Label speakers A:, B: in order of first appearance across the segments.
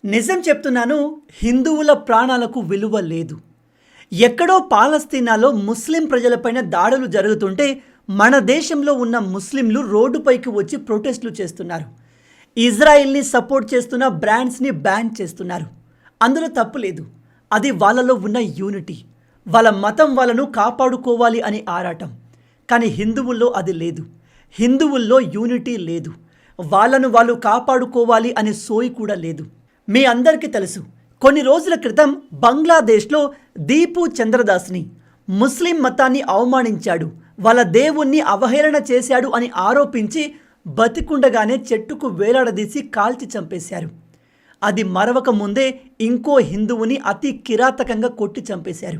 A: నిజం చెప్తున్నాను, హిందువుల ప్రాణాలకు విలువ లేదు. ఎక్కడో పాలస్తీనాలో ముస్లిం ప్రజలపైన దాడులు జరుగుతుంటే మన దేశంలో ఉన్న ముస్లింలు రోడ్డుపైకి వచ్చి ప్రొటెస్టులు చేస్తున్నారు. ఇజ్రాయిల్ని సపోర్ట్ చేస్తున్న బ్రాండ్స్ని బ్యాన్ చేస్తున్నారు. అందులో తప్పు లేదు. అది వాళ్ళలో ఉన్న యూనిటీ, వాళ్ళ మతం వాళ్ళను కాపాడుకోవాలి అని ఆరాటం. కానీ హిందువుల్లో అది లేదు. హిందువుల్లో యూనిటీ లేదు. వాళ్ళను వాళ్ళు కాపాడుకోవాలి అనే సోయి కూడా లేదు. మీ అందరికీ తెలుసు, కొన్ని రోజుల క్రితం బంగ్లాదేశ్లో దీపు చంద్రదాస్ని ముస్లిం మతాన్ని అవమానించాడు, వాళ్ళ దేవుణ్ణి అవహేళన చేశాడు అని ఆరోపించి బతికుండగానే చెట్టుకు వేలాడదీసి కాల్చి చంపేశారు. అది మరవక ముందే ఇంకో హిందువుని అతి కిరాతకంగా కొట్టి చంపేశారు.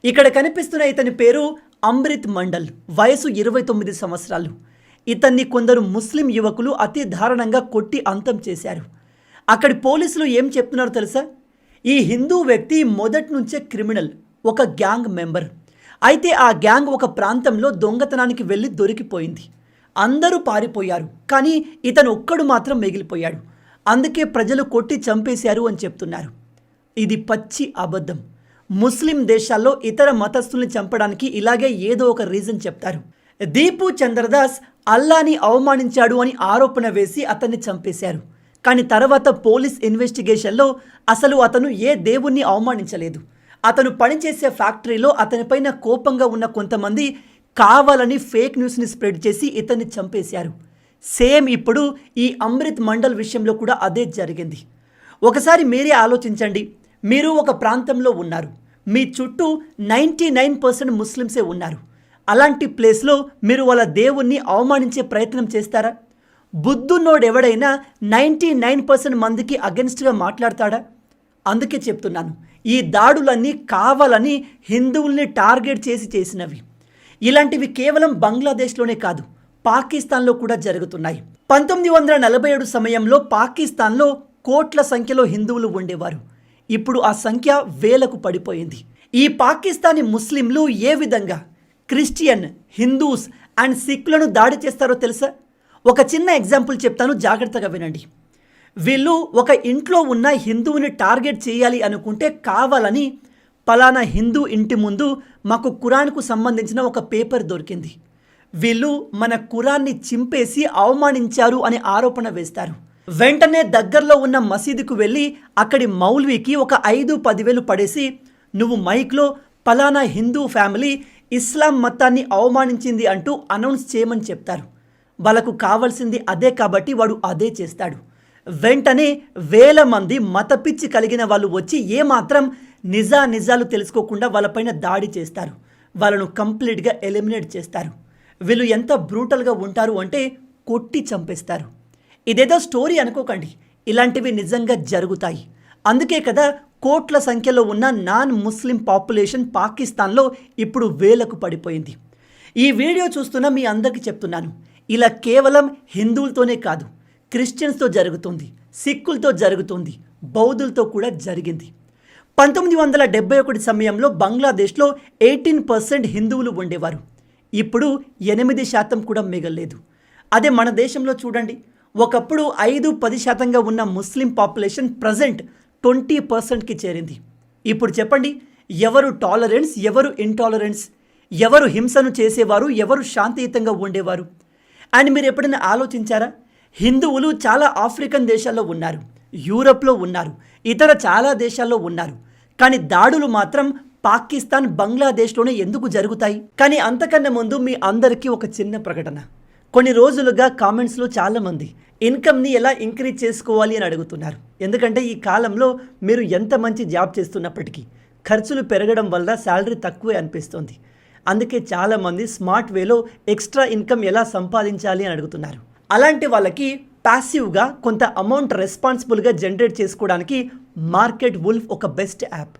A: ఇక్కడ కనిపిస్తున్న ఇతని పేరు అమృత్ మండల్. వయసు 29 సంవత్సరాలు. ఇతన్ని కొందరు ముస్లిం యువకులు అతి దారుణంగా కొట్టి అంతం చేశారు. అక్కడి పోలీసులు ఏం చెప్తున్నారో తెలుసా? ఈ హిందూ వ్యక్తి మొదటి నుంచే క్రిమినల్, ఒక గ్యాంగ్ మెంబర్. అయితే ఆ గ్యాంగ్ ఒక ప్రాంతంలో దొంగతనానికి వెళ్ళి దొరికిపోయింది. అందరూ పారిపోయారు, కానీ ఇతను ఒక్కడు మాత్రం మిగిలిపోయాడు. అందుకే ప్రజలు కొట్టి చంపేశారు అని చెప్తున్నారు. ఇది పచ్చి అబద్ధం. ముస్లిం దేశాల్లో ఇతర మతస్థుల్ని చంపడానికి ఇలాగే ఏదో ఒక రీజన్ చెప్తారు. దీపు చంద్రదాస్ అల్లాని అవమానించాడు అని ఆరోపణ వేసి అతన్ని చంపేశారు. కానీ తర్వాత పోలీస్ ఇన్వెస్టిగేషన్లో అసలు అతను ఏ దేవుణ్ణి అవమానించలేదు. అతను పనిచేసే ఫ్యాక్టరీలో అతనిపైన కోపంగా ఉన్న కొంతమంది కావాలని ఫేక్ న్యూస్ని స్ప్రెడ్ చేసి ఇతన్ని చంపేశారు. సేమ్ ఇప్పుడు ఈ అమృత్ మండల్ విషయంలో కూడా అదే జరిగింది. ఒకసారి మీరే ఆలోచించండి. మీరు ఒక ప్రాంతంలో ఉన్నారు, మీ చుట్టూ 99% ముస్లిమ్సే ఉన్నారు. అలాంటి ప్లేస్లో మీరు వాళ్ళ దేవుణ్ణి అవమానించే ప్రయత్నం చేస్తారా? బుద్ధున్నోడు ఎవడైనా 99% మందికి అగెన్స్ట్గా మాట్లాడతాడా? అందుకే చెప్తున్నాను, ఈ దాడులన్నీ కావాలని హిందువుల్ని టార్గెట్ చేసి చేసినవి. ఇలాంటివి కేవలం బంగ్లాదేశ్లోనే కాదు, పాకిస్తాన్లో కూడా జరుగుతున్నాయి. 1947 సమయంలో పాకిస్తాన్లో కోట్ల సంఖ్యలో హిందువులు ఉండేవారు. ఇప్పుడు ఆ సంఖ్య వేలకు పడిపోయింది. ఈ పాకిస్తానీ ముస్లింలు ఏ విధంగా క్రిస్టియన్, హిందూస్ అండ్ సిఖ్లను దాడి చేస్తారో తెలుసా? ఒక చిన్న ఎగ్జాంపుల్ చెప్తాను, జాగ్రత్తగా వినండి. వీళ్ళు ఒక ఇంట్లో ఉన్న హిందువుని టార్గెట్ చేయాలి అనుకుంటే కావాలని పలానా హిందూ ఇంటి ముందు మాకు ఖురాన్కు సంబంధించిన ఒక పేపర్ దొరికింది, వీళ్ళు మన ఖురాన్ని చింపేసి అవమానించారు అని ఆరోపణ వేస్తారు. వెంటనే దగ్గరలో ఉన్న మసీదుకు వెళ్ళి అక్కడి మౌల్వీకి ఒక 5-10 వేలు పడేసి నువ్వు మైక్లో పలానా హిందూ ఫ్యామిలీ ఇస్లాం మతాన్ని అవమానించింది అంటూ అనౌన్స్ చేయమని చెప్తారు. వాళ్ళకు కావాల్సింది అదే కాబట్టి వాడు అదే చేస్తాడు. వెంటనే వేల మంది మతపిచ్చి కలిగిన వాళ్ళు వచ్చి ఏమాత్రం నిజాలు తెలుసుకోకుండా వాళ్ళపైన దాడి చేస్తారు. వాళ్ళను కంప్లీట్గా ఎలిమినేట్ చేస్తారు. వీళ్ళు ఎంత బ్రూటల్గా ఉంటారు అంటే కొట్టి చంపేస్తారు. ఇదేదో స్టోరీ అనుకోకండి, ఇలాంటివి నిజంగా జరుగుతాయి. అందుకే కదా కోట్ల సంఖ్యలో ఉన్న నాన్ ముస్లిం పాపులేషన్ పాకిస్తాన్లో ఇప్పుడు వేలకు పడిపోయింది. ఈ వీడియో చూస్తున్న మీ అందరికీ చెప్తున్నాను, ఇలా కేవలం హిందువులతోనే కాదు, క్రిస్టియన్స్తో జరుగుతుంది, సిక్కులతో జరుగుతుంది, బౌద్ధులతో కూడా జరిగింది. 1971 సమయంలో బంగ్లాదేశ్లో 18% హిందువులు ఉండేవారు. ఇప్పుడు 8% కూడా మిగలలేదు. అదే మన దేశంలో చూడండి, ఒకప్పుడు 5-10% ఉన్న ముస్లిం పాపులేషన్ ప్రజెంట్ 20%కి చేరింది. ఇప్పుడు చెప్పండి, ఎవరు టాలరెన్స్, ఎవరు ఇంటాలరెన్స్, ఎవరు హింసను చేసేవారు, ఎవరు శాంతియుతంగా ఉండేవారు? అండ్ మీరు ఎప్పుడైనా ఆలోచించారా? హిందువులు చాలా ఆఫ్రికన్ దేశాల్లో ఉన్నారు, యూరప్లో ఉన్నారు, ఇతర చాలా దేశాల్లో ఉన్నారు. కానీ దాడులు మాత్రం పాకిస్తాన్, బంగ్లాదేశ్లోనే ఎందుకు జరుగుతాయి? కానీ అంతకన్నా ముందు మీ అందరికీ ఒక చిన్న ప్రకటన. కొన్ని రోజులుగా కామెంట్స్లో చాలామంది ఇన్కమ్ని ఎలా ఇంక్రీజ్ చేసుకోవాలి అని అడుగుతున్నారు. ఎందుకంటే ఈ కాలంలో మీరు ఎంత మంచి జాబ్ చేస్తున్నప్పటికీ ఖర్చులు పెరగడం వల్ల శాలరీ తక్కువే అనిపిస్తుంది. అందుకే చాలామంది స్మార్ట్ వేలో ఎక్స్ట్రా ఇన్కమ్ ఎలా సంపాదించాలి అని అడుగుతున్నారు. అలాంటి వాళ్ళకి ప్యాసివ్గా కొంత అమౌంట్ రెస్పాన్సిబుల్గా జనరేట్ చేసుకోవడానికి మార్కెట్ వుల్ఫ్ ఒక బెస్ట్ యాప్.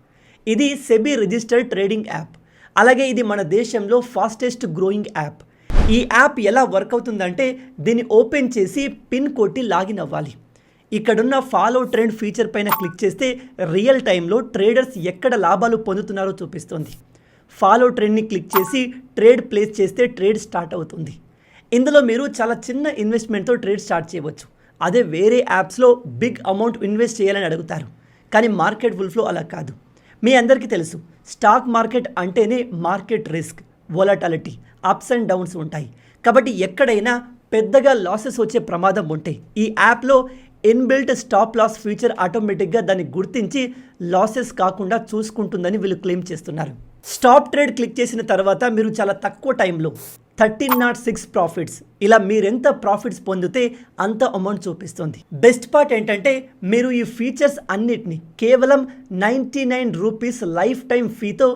A: ఇది సెబీ రిజిస్టర్డ్ ట్రేడింగ్ యాప్. అలాగే ఇది మన దేశంలో ఫాస్టెస్ట్ గ్రోయింగ్ యాప్. ఈ యాప్ ఎలా వర్క్ అవుతుందంటే, దీన్ని ఓపెన్ చేసి పిన్ కొట్టి లాగిన్ అవ్వాలి. ఇక్కడున్న ఫాలో ట్రెండ్ ఫీచర్ పైన క్లిక్ చేస్తే రియల్ టైంలో ట్రేడర్స్ ఎక్కడ లాభాలు పొందుతున్నారో చూపిస్తుంది. ఫాలో ట్రెండ్ని క్లిక్ చేసి ట్రేడ్ ప్లేస్ చేస్తే ట్రేడ్ స్టార్ట్ అవుతుంది. ఇందులో మీరు చాలా చిన్న ఇన్వెస్ట్మెంట్తో ట్రేడ్ స్టార్ట్ చేయవచ్చు. అదే వేరే యాప్స్లో బిగ్ అమౌంట్ ఇన్వెస్ట్ చేయాలని అడుగుతారు. కానీ మార్కెట్ వుల్ఫ్లో అలా కాదు. మీ అందరికీ తెలుసు, స్టాక్ మార్కెట్ అంటేనే market risk, volatility, ups and downs ఉంటాయి. కాబట్టి ఎక్కడైనా పెద్దగా లాసెస్ వచ్చే ప్రమాదం ఉంటాయి. ఈ యాప్లో ఇన్బిల్ట్ స్టాప్ లాస్ ఫీచర్ ఆటోమేటిక్గా దాన్ని గుర్తించి లాసెస్ కాకుండా చూసుకుంటుందని వీళ్ళు క్లెయిమ్ చేస్తున్నారు. స్టాప్ ట్రేడ్ క్లిక్ చేసిన తర్వాత మీరు చాలా తక్కువ టైంలో 1306 ప్రాఫిట్స్, ఇలా మీరెంత ప్రాఫిట్స్ పొందితే అంత అమౌంట్ చూపిస్తుంది. బెస్ట్ పార్ట్ ఏంటంటే మీరు ఈ ఫీచర్స్ అన్నిటిని కేవలం 99 రూపీస్ లైఫ్ టైం ఫీతో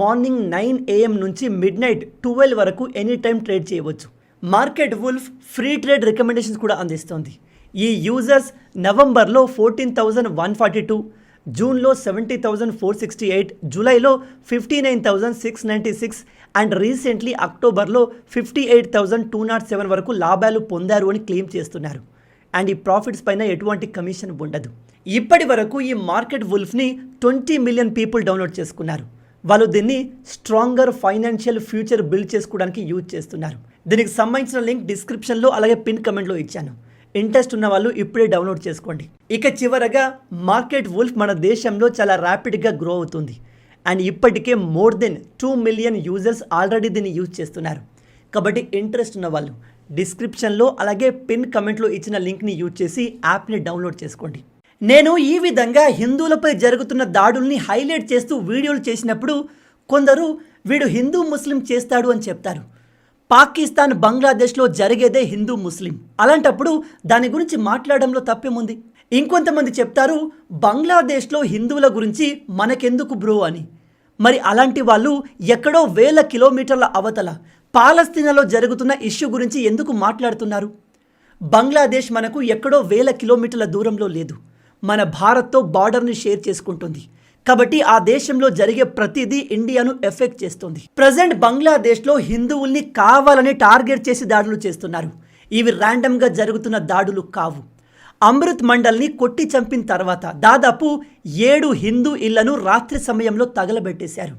A: మార్నింగ్ 9 AM నుంచి మిడ్ నైట్ 12 వరకు ఎనీ టైం ట్రేడ్ చేయవచ్చు. Market wolf free trade recommendations కూడా అందిస్తుంది. ఈ యూజర్స్ నవంబర్లో 14,142, జూన్లో 70,468, జూలైలో 59,696 అండ్ రీసెంట్లీ అక్టోబర్లో 58,207 వరకు లాభాలు పొందారు అని క్లెయిమ్ చేస్తున్నారు. అండ్ ఈ ప్రాఫిట్స్ పైన ఎటువంటి కమిషన్ ఉండదు. ఇప్పటి వరకు ఈ మార్కెట్ వుల్ఫ్ని 20 మిలియన్ పీపుల్ డౌన్లోడ్ చేసుకున్నారు. వాళ్ళు దీన్ని స్ట్రాంగర్ ఫైనాన్షియల్ ఫ్యూచర్ బిల్డ్ చేసుకోవడానికి యూజ్ చేస్తున్నారు. దీనికి సంబంధించిన లింక్ డిస్క్రిప్షన్లో అలాగే పిన్ కమెంట్లో ఇచ్చాను. ఇంట్రెస్ట్ ఉన్న వాళ్ళు ఇప్పుడే డౌన్లోడ్ చేసుకోండి. ఇక చివరగా మార్కెట్ వుల్ఫ్ మన దేశంలో చాలా ర్యాపిడ్గా గ్రో అవుతుంది. అండ్ ఇప్పటికే more than 2 million users already దీన్ని యూజ్ చేస్తున్నారు. కాబట్టి ఇంట్రెస్ట్ ఉన్న వాళ్ళు డిస్క్రిప్షన్లో అలాగే పిన్ కమెంట్లో ఇచ్చిన లింక్ని యూజ్ చేసి యాప్ని డౌన్లోడ్ చేసుకోండి. నేను ఈ విధంగా హిందువులపై జరుగుతున్న దాడుల్ని హైలైట్ చేస్తూ వీడియోలు చేసినప్పుడు కొందరు వీడు హిందూ ముస్లిం చేస్తాడు అని చెప్తారు. పాకిస్తాన్ బంగ్లాదేశ్లో జరిగేదే హిందూ ముస్లిం, అలాంటప్పుడు దాని గురించి మాట్లాడడంలో తప్పేముంది? ఇంకొంతమంది చెప్తారు బంగ్లాదేశ్లో హిందువుల గురించి మనకెందుకు బ్రో అని. మరి అలాంటి వాళ్ళు ఎక్కడో 1000 కిలోమీటర్ల అవతల పాలస్తీనాలో జరుగుతున్న ఇష్యూ గురించి ఎందుకు మాట్లాడుతున్నారు? బంగ్లాదేశ్ మనకు ఎక్కడో 1000 కిలోమీటర్ల దూరంలో లేదు, మన భారత్తో బార్డర్ని షేర్ చేసుకుంటుంది. కాబట్టి ఆ దేశంలో జరిగే ప్రతిదీ ఇండియాను ఎఫెక్ట్ చేస్తుంది. ప్రజెంట్ బంగ్లాదేశ్లో హిందువుల్ని కావాలని టార్గెట్ చేసి దాడులు చేస్తున్నారు. ఇవి ర్యాండమ్గా జరుగుతున్న దాడులు కావు. అమృత్ మండల్ని కొట్టి చంపిన తర్వాత దాదాపు 7 హిందూ ఇళ్లను రాత్రి సమయంలో తగలబెట్టేశారు.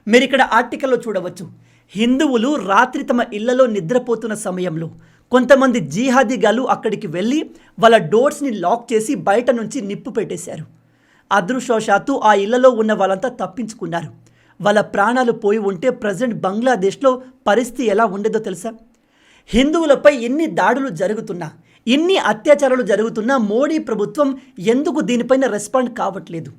A: మీరు ఇక్కడ ఆర్టికల్లో చూడవచ్చు. హిందువులు రాత్రి తమ ఇళ్లలో నిద్రపోతున్న సమయంలో కొంతమంది జిహాదీగాలు అక్కడికి వెళ్ళి వాళ్ళ డోర్స్ని లాక్ చేసి బయట నుంచి నిప్పు పెట్టేశారు. అదృష్టవశాత్తు ఆ ఇళ్లలో ఉన్న వాళ్ళంతా తప్పించుకున్నారు. వాళ్ళ ప్రాణాలు పోయి ఉంటే ప్రజెంట్ బంగ్లాదేశ్లో పరిస్థితి ఎలా ఉండేదో తెలుసా? హిందువులపై ఎన్ని దాడులు జరుగుతున్నా, ఇన్ని అత్యాచారాలు జరుగుతున్నా మోడీ ప్రభుత్వం ఎందుకు దీనిపైన రెస్పాండ్ కావట్లేదు?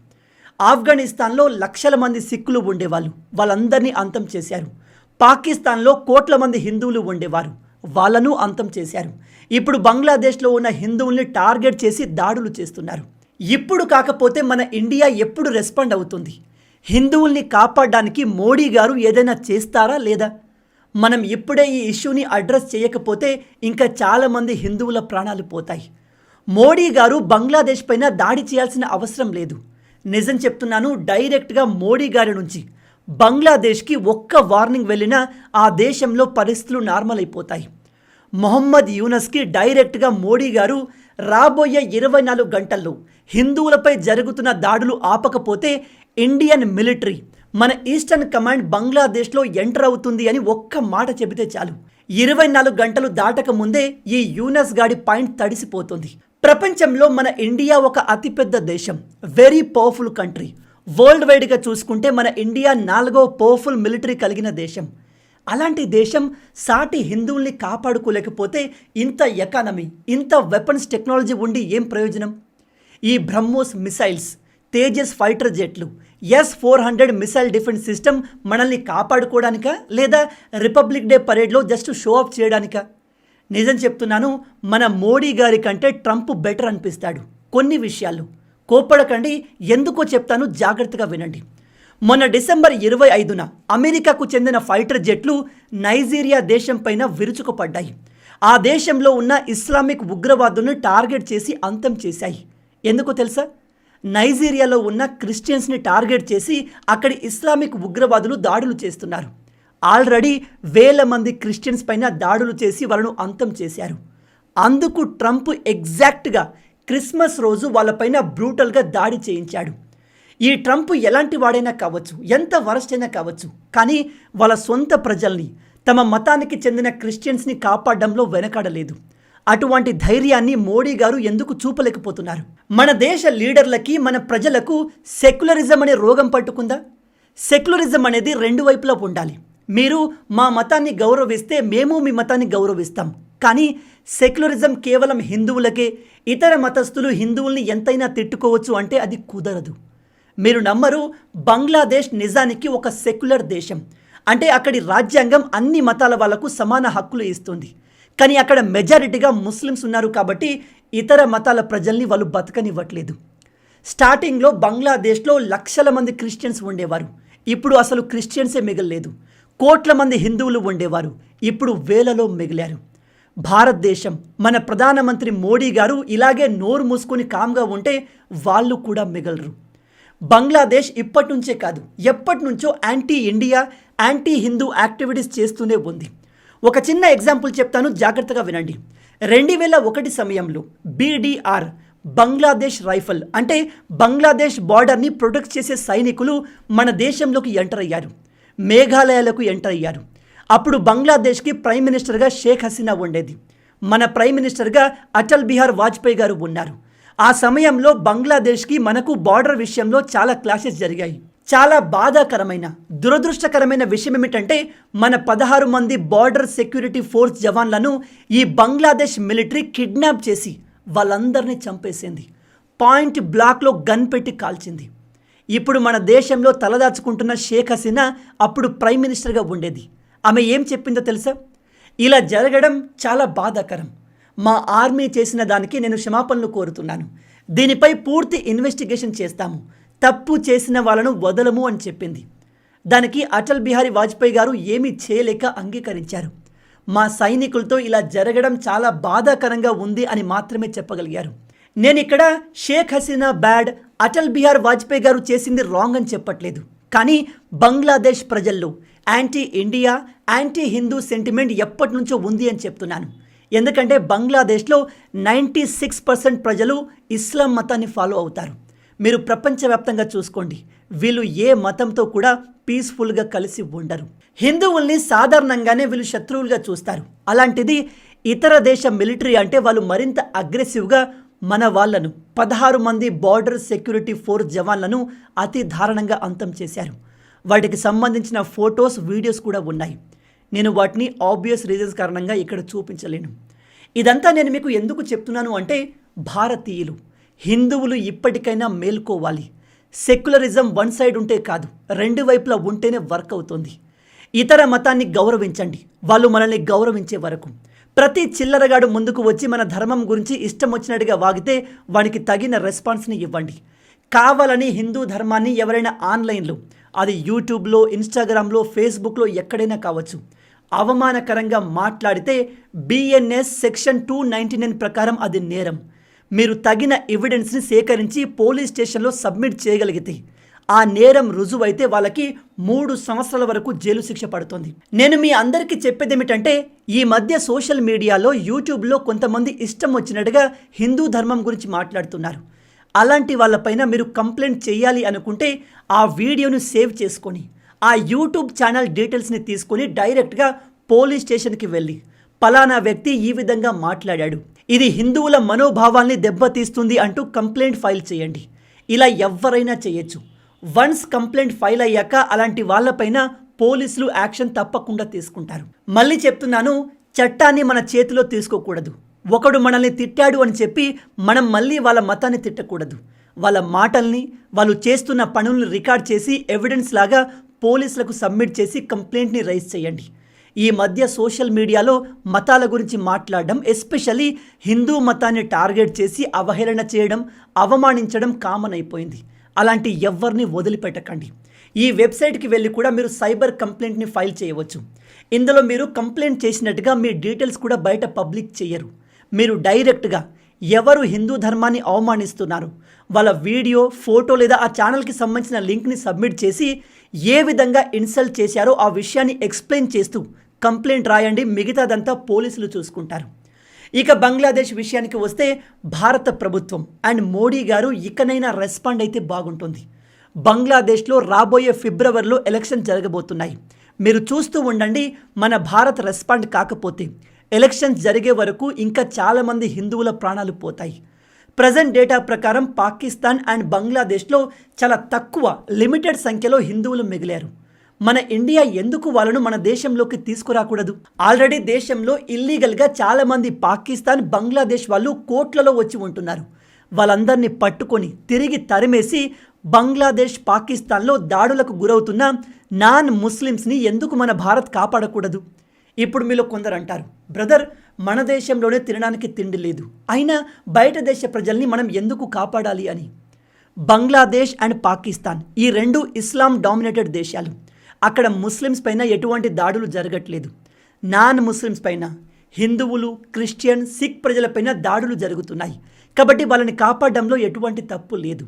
A: ఆఫ్ఘనిస్తాన్లో లక్షల మంది సిక్కులు ఉండేవాళ్ళు, వాళ్ళందరినీ అంతం చేశారు. పాకిస్తాన్లో కోట్ల మంది హిందువులు ఉండేవారు, వాళ్ళను అంతం చేశారు. ఇప్పుడు బంగ్లాదేశ్లో ఉన్న హిందువుల్ని టార్గెట్ చేసి దాడులు చేస్తున్నారు. ఇప్పుడు కాకపోతే మన ఇండియా ఎప్పుడు రెస్పాండ్ అవుతుంది? హిందువుల్ని కాపాడడానికి మోడీ గారు ఏదైనా చేస్తారా లేదా? మనం ఇప్పుడే ఈ ఇష్యూని అడ్రస్ చేయకపోతే ఇంకా చాలామంది హిందువుల ప్రాణాలు పోతాయి. మోడీ గారు బంగ్లాదేశ్ పైన దాడి చేయాల్సిన అవసరం లేదు. నిజం చెప్తున్నాను, డైరెక్ట్గా మోడీ గారి నుంచి బంగ్లాదేశ్కి ఒక్క వార్నింగ్ వెళ్ళినా ఆ దేశంలో పరిస్థితులు నార్మల్ అయిపోతాయి. మొహమ్మద్ యూనస్కి డైరెక్ట్గా మోడీ గారు రాబోయే 24 గంటల్లో హిందువులపై జరుగుతున్న దాడులు ఆపకపోతే ఇండియన్ మిలిటరీ మన ఈస్టర్న్ కమాండ్ బంగ్లాదేశ్లో ఎంటర్ అవుతుంది అని ఒక్క మాట చెబితే చాలు. 24 గంటలు దాటక ముందే ఈ యూనస్ గాడి పాయింట్ తడిసిపోతుంది. ప్రపంచంలో మన ఇండియా ఒక అతిపెద్ద దేశం, వెరీ పవర్ఫుల్ కంట్రీ. వరల్డ్ వైడ్గా చూసుకుంటే మన ఇండియా 4వ పవర్ఫుల్ మిలిటరీ కలిగిన దేశం. అలాంటి దేశం సాటి హిందువుల్ని కాపాడుకోలేకపోతే ఇంత ఎకానమీ, ఇంత వెపన్స్ టెక్నాలజీ ఉండి ఏం ప్రయోజనం? ఈ బ్రహ్మోస్ మిసైల్స్, తేజస్ ఫైటర్ జెట్లు, S-400 మిసైల్ డిఫెన్స్ సిస్టమ్ మనల్ని కాపాడుకోవడానికా లేదా రిపబ్లిక్ డే పరేడ్లో జస్ట్ షో ఆఫ్ చేయడానికా? నిజం చెప్తున్నాను, మన మోడీ గారి కంటే ట్రంప్ బెటర్ అనిపిస్తాడు కొన్ని విషయాల్లో. కోపడకండి, ఎందుకో చెప్తాను, జాగ్రత్తగా వినండి. మొన్న డిసెంబర్ 25న అమెరికాకు చెందిన ఫైటర్ జెట్లు నైజీరియా దేశం పైన విరుచుకుపడ్డాయి. ఆ దేశంలో ఉన్న ఇస్లామిక్ ఉగ్రవాదులను టార్గెట్ చేసి అంతం చేశాయి. ఎందుకో తెలుసా? నైజీరియాలో ఉన్న క్రిస్టియన్స్ని టార్గెట్ చేసి అక్కడి ఇస్లామిక్ ఉగ్రవాదులు దాడులు చేస్తున్నారు. ఆల్రెడీ 1000 మంది క్రిస్టియన్స్ పైన దాడులు చేసి వాళ్ళను అంతం చేశారు. అందుకు ట్రంప్ ఎగ్జాక్ట్గా క్రిస్మస్ రోజు వాళ్ళపైన బ్రూటల్గా దాడి చేయించాడు. ఈ ట్రంప్ ఎలాంటి వాడైనా కావచ్చు, ఎంత వరస్ట్ అయినా కావచ్చు, కానీ వాళ్ళ సొంత ప్రజల్ని, తమ మతానికి చెందిన క్రిస్టియన్స్ని కాపాడడంలో వెనకాడలేదు. అటువంటి ధైర్యాన్ని మోడీ గారు ఎందుకు చూపలేకపోతున్నారు? మన దేశ లీడర్లకి, మన ప్రజలకు సెక్యులరిజం అనే రోగం పట్టుకుందా? సెక్యులరిజం అనేది రెండు వైపులా ఉండాలి. మీరు మా మతాన్ని గౌరవిస్తే మేము మీ మతాన్ని గౌరవిస్తాం. కానీ సెక్యులరిజం కేవలం హిందువులకే, ఇతర మతస్థులు హిందువుల్ని ఎంతైనా తిట్టుకోవచ్చు అంటే అది కుదరదు. మీరు నమ్మరు, బంగ్లాదేశ్ నిజానికి ఒక సెక్యులర్ దేశం. అంటే అక్కడి రాజ్యాంగం అన్ని మతాల వాళ్లకు సమాన హక్కులు ఇస్తుంది. కానీ అక్కడ మెజారిటీగా ముస్లిమ్స్ ఉన్నారు కాబట్టి ఇతర మతాల ప్రజల్ని వాళ్ళు బతకనివ్వట్లేదు. స్టార్టింగ్లో బంగ్లాదేశ్లో లక్షల మంది క్రిస్టియన్స్ ఉండేవారు. ఇప్పుడు అసలు క్రిస్టియన్సే మిగలలేదు. కోట్ల మంది హిందువులు ఉండేవారు. ఇప్పుడు వేలలో మిగిలారు. భారతదేశం, మన ప్రధానమంత్రి మోడీ గారు ఇలాగే నోరు మూసుకొని కామ్గా ఉంటే వాళ్ళు కూడా మిగలరు. బంగ్లాదేశ్ ఇప్పటి నుంచే కాదు, ఎప్పటి నుంచో anti India, anti Hindu activities చేస్తూనే ఉంది. ఒక చిన్న ఎగ్జాంపుల్ చెప్తాను, జాగ్రత్తగా వినండి. 2001 సమయంలో BDR, బంగ్లాదేశ్ రైఫల్ అంటే బంగ్లాదేశ్ బార్డర్ని ప్రొటెక్ట్ చేసే సైనికులు మన దేశంలోకి ఎంటర్ అయ్యారు. మేఘాలయాలకు ఎంటర్ అయ్యారు. అప్పుడు బంగ్లాదేశ్కి ప్రైమ్ మినిస్టర్గా షేక్ హసీనా ఉండేది. మన ప్రైమ్ మినిస్టర్గా అటల్ బిహారీ వాజ్పేయి గారు ఉన్నారు. ఆ సమయంలో బంగ్లాదేశ్కి మనకు బార్డర్ విషయంలో చాలా క్లాషెస్ జరిగాయి. చాలా బాధాకరమైన, దురదృష్టకరమైన విషయం ఏమిటంటే మన 16 మంది బార్డర్ సెక్యూరిటీ ఫోర్స్ జవాన్లను ఈ బంగ్లాదేశ్ మిలిటరీ కిడ్నాప్ చేసి వాళ్ళందరినీ చంపేసింది. పాయింట్ బ్లాక్లో గన్ పెట్టి కాల్చింది. ఇప్పుడు మన దేశంలో తలదాచుకుంటున్న షేక్ హసీనా అప్పుడు ప్రైమ్ మినిస్టర్గా ఉండేది. ఆమె ఏం చెప్పిందో తెలుసా? ఇలా జరగడం చాలా బాధాకరం. మా ఆర్మీ చేసిన దానికి నేను క్షమాపణలు కోరుతున్నాను. దీనిపై పూర్తి ఇన్వెస్టిగేషన్ చేస్తాము. తప్పు చేసిన వాళ్ళను వదలము అని చెప్పింది. దానికి అటల్ బిహారీ వాజ్పేయి గారు ఏమీ చేయలేక అంగీకరించారు. మా సైనికులతో ఇలా జరగడం చాలా బాధాకరంగా ఉంది అని మాత్రమే చెప్పగలిగారు. నేను ఇక్కడ షేక్ హసీనా బ్యాడ్, అటల్ బిహారీ వాజ్పేయి గారు చేసింది రాంగ్ అని చెప్పట్లేదు. కానీ బంగ్లాదేశ్ ప్రజల్లో anti India, anti Hindu sentiment ఎప్పటి నుంచో ఉంది అని చెప్తున్నాను. ఎందుకంటే బంగ్లాదేశ్లో 96% ప్రజలు ఇస్లాం మతాన్ని ఫాలో అవుతారు. మీరు ప్రపంచవ్యాప్తంగా చూసుకోండి, వీళ్ళు ఏ మతంతో కూడా పీస్ఫుల్గా కలిసి ఉండరు. హిందువుల్ని సాధారణంగానే వీళ్ళు శత్రువులుగా చూస్తారు. అలాంటిది ఇతర దేశ మిలిటరీ అంటే వాళ్ళు మరింత అగ్రెసివ్గా మన వాళ్లను 16 మంది బార్డర్ సెక్యూరిటీ ఫోర్స్ జవాన్లను అతి దారుణంగా అంతం చేశారు. వాటికి సంబంధించిన ఫొటోస్, వీడియోస్ కూడా ఉన్నాయి. నేను వాటిని ఆబ్వియస్ రీజన్స్ కారణంగా ఇక్కడ చూపించలేను. ఇదంతా నేను మీకు ఎందుకు చెప్తున్నాను అంటే భారతీయులు, హిందువులు ఇప్పటికైనా మేల్కోవాలి. సెక్యులరిజం వన్ సైడ్ ఉంటే కాదు, రెండు వైపులా ఉంటేనే వర్క్ అవుతుంది. ఇతర మతాన్ని గౌరవించండి, వాళ్ళు మనల్ని గౌరవించే వరకు. ప్రతి చిల్లరగాడు ముందుకు వచ్చి మన ధర్మం గురించి ఇష్టం వచ్చినట్టుగా వాగితే వానికి తగిన రెస్పాన్స్ని ఇవ్వండి. కావాలని హిందూ ధర్మాన్ని ఎవరైనా ఆన్లైన్లో, అది యూట్యూబ్లో, ఇన్స్టాగ్రామ్లో, ఫేస్బుక్లో ఎక్కడైనా కావచ్చు, అవమానకరంగా మాట్లాడితే BNS సెక్షన్ 299 ప్రకారం అది నేరం. మీరు తగిన ఎవిడెన్స్ని సేకరించి పోలీస్ స్టేషన్లో సబ్మిట్ చేయగలిగితే ఆ నేరం రుజువైతే వాళ్ళకి 3 సంవత్సరాల వరకు జైలు శిక్ష పడుతుంది. నేను మీ అందరికీ చెప్పేది ఏమిటంటే ఈ మధ్య సోషల్ మీడియాలో, యూట్యూబ్లో కొంతమంది ఇష్టం వచ్చినట్టుగా హిందూ ధర్మం గురించి మాట్లాడుతున్నారు. అలాంటి వాళ్ళపైన మీరు కంప్లైంట్ చేయాలి అనుకుంటే ఆ వీడియోను సేవ్ చేసుకొని ఆ యూట్యూబ్ ఛానల్ డీటెయిల్స్ని తీసుకొని డైరెక్ట్గా పోలీస్ స్టేషన్కి వెళ్ళి పలానా వ్యక్తి ఈ విధంగా మాట్లాడాడు, ఇది హిందువుల మనోభావాల్ని దెబ్బతీస్తుంది అంటూ కంప్లైంట్ ఫైల్ చేయండి. ఇలా ఎవరైనా చేయొచ్చు. వన్స్ కంప్లైంట్ ఫైల్ అయ్యాక అలాంటి వాళ్ళపైన పోలీసులు యాక్షన్ తప్పకుండా తీసుకుంటారు. మళ్ళీ చెప్తున్నాను, చట్టాన్ని మన చేతిలో తీసుకోకూడదు. ఒకడు మనల్ని తిట్టాడు అని చెప్పి మనం మళ్ళీ వాళ్ళ మతాన్ని తిట్టకూడదు. వాళ్ళ మాటల్ని, వాళ్ళు చేస్తున్న పనులను రికార్డ్ చేసి ఎవిడెన్స్ లాగా పోలీసులకు సబ్మిట్ చేసి కంప్లైంట్ని రైజ్ చేయండి. ఈ మధ్య సోషల్ మీడియాలో మతాల గురించి మాట్లాడడం, ఎస్పెషల్లీ హిందూ మతాన్ని టార్గెట్ చేసి అవహేళన చేయడం, అవమానించడం కామన్ అయిపోయింది. అలాంటి ఎవరిని వదిలిపెట్టకండి. ఈ వెబ్సైట్కి వెళ్ళి కూడా మీరు సైబర్ కంప్లైంట్ని ఫైల్ చేయవచ్చు. ఇందులో మీరు కంప్లైంట్ చేసినట్టుగా మీ డీటెయిల్స్ కూడా బయట పబ్లిక్ చేయరు. మీరు డైరెక్ట్గా ఎవరు హిందూ ధర్మాన్ని అవమానిస్తున్నారు వాళ్ళ వీడియో, ఫోటో లేదా ఆ ఛానల్కి సంబంధించిన లింక్ని సబ్మిట్ చేసి ఏ విధంగా ఇన్సల్ట్ చేశారో ఆ విషయాన్ని ఎక్స్ప్లెయిన్ చేస్తూ కంప్లైంట్ రాయండి. మిగతాదంతా పోలీసులు చూసుకుంటారు. ఇక బంగ్లాదేశ్ విషయానికి వస్తే భారత ప్రభుత్వం అండ్ మోడీ గారు ఇకనైనా రెస్పాండ్ అయితే బాగుంటుంది. బంగ్లాదేశ్లో రాబోయే ఫిబ్రవరిలో ఎలక్షన్ జరగబోతున్నాయి. మీరు చూస్తూ ఉండండి. మన భారత్ రెస్పాండ్ కాకపోతే ఎలక్షన్స్ జరిగే వరకు ఇంకా చాలామంది హిందువుల ప్రాణాలు పోతాయి. ప్రజెంట్ డేటా ప్రకారం పాకిస్తాన్ అండ్ బంగ్లాదేశ్లో చాలా తక్కువ లిమిటెడ్ సంఖ్యలో హిందువులు మిగిలారు. మన ఇండియా ఎందుకు వాళ్ళను మన దేశంలోకి తీసుకురాకూడదు? ఆల్రెడీ దేశంలో ఇల్లీగల్గా చాలామంది పాకిస్తాన్, బంగ్లాదేశ్ వాళ్ళు కోట్లలో వచ్చి ఉంటున్నారు. వాళ్ళందరినీ పట్టుకొని తిరిగి తరిమేసి బంగ్లాదేశ్, పాకిస్తాన్లో దాడులకు గురవుతున్న నాన్ ముస్లిమ్స్ని ఎందుకు మన భారత్ కాపాడకూడదు? ఇప్పుడు మీలో కొందరు అంటారు, బ్రదర్ మన దేశంలోనే తినడానికి తిండి లేదు, అయినా బయట దేశ ప్రజల్ని మనం ఎందుకు కాపాడాలి అని. బంగ్లాదేశ్ అండ్ పాకిస్తాన్ ఈ రెండు ఇస్లాం డామినేటెడ్ దేశాలు. అక్కడ ముస్లిమ్స్ పైన ఎటువంటి దాడులు జరగట్లేదు. నాన్ ముస్లిమ్స్ పైన, హిందువులు, క్రిస్టియన్, సిక్ ప్రజలపైన దాడులు జరుగుతున్నాయి. కాబట్టి వాళ్ళని కాపాడడంలో ఎటువంటి తప్పు లేదు.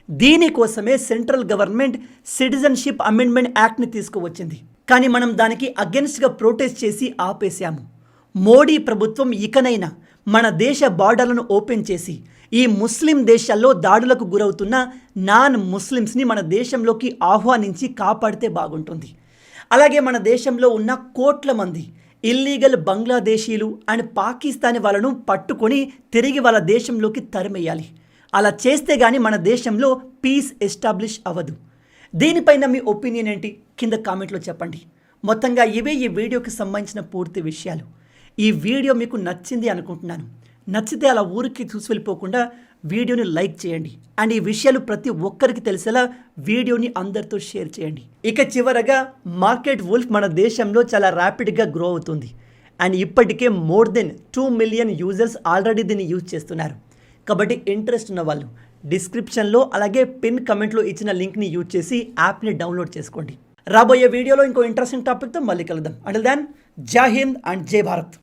A: దీనికోసమే సెంట్రల్ గవర్నమెంట్ సిటిజన్షిప్ అమెండ్మెంట్ యాక్ట్ని తీసుకువచ్చింది. కానీ మనం దానికి అగెన్స్ట్గా ప్రొటెస్ట్ చేసి ఆపేశాము. మోడీ ప్రభుత్వం ఇకనైనా మన దేశ బార్డర్లను ఓపెన్ చేసి ఈ ముస్లిం దేశాల్లో దాడులకు గురవుతున్న నాన్ ముస్లిమ్స్ని మన దేశంలోకి ఆహ్వానించి కాపాడితే బాగుంటుంది. అలాగే మన దేశంలో ఉన్న కోట్ల మంది ఇల్లీగల్ బంగ్లాదేశీలు అండ్ పాకిస్తానీ వాళ్ళను పట్టుకొని తిరిగి వాళ్ళ దేశంలోకి తరిమేయాలి. అలా చేస్తే కానీ మన దేశంలో పీస్ ఎస్టాబ్లిష్ అవ్వదు. దీనిపైన మీ ఒపీనియన్ ఏంటి? కింద కామెంట్లో చెప్పండి. మొత్తంగా ఇవే ఈ వీడియోకి సంబంధించిన పూర్తి విషయాలు. ఈ వీడియో మీకు నచ్చింది అనుకుంటున్నాను. నచ్చితే అలా ఊరికి చూసి వెళ్ళిపోకుండా వీడియోని లైక్ చేయండి. అండ్ ఈ విషయాలు ప్రతి ఒక్కరికి తెలిసేలా వీడియోని అందరితో షేర్ చేయండి. ఇక చివరగా మార్కెట్ వుల్ఫ్ మన దేశంలో చాలా ర్యాపిడ్గా గ్రో అవుతుంది. అండ్ ఇప్పటికే more than 2 million users already దీన్ని యూజ్ చేస్తున్నారు. కాబట్టి ఇంట్రెస్ట్ ఉన్న వాళ్ళు డిస్క్రిప్షన్లో అలాగే పిన్ కమెంట్లో ఇచ్చిన లింక్ని యూజ్ చేసి యాప్ని డౌన్లోడ్ చేసుకోండి. రాబోయే వీడియోలో ఇంకో ఇంట్రెస్టింగ్ టాపిక్తో మళ్ళీ కలుద్దాం. అంటిల్ దెన్, జై హింద్ అండ్ జై భారత్.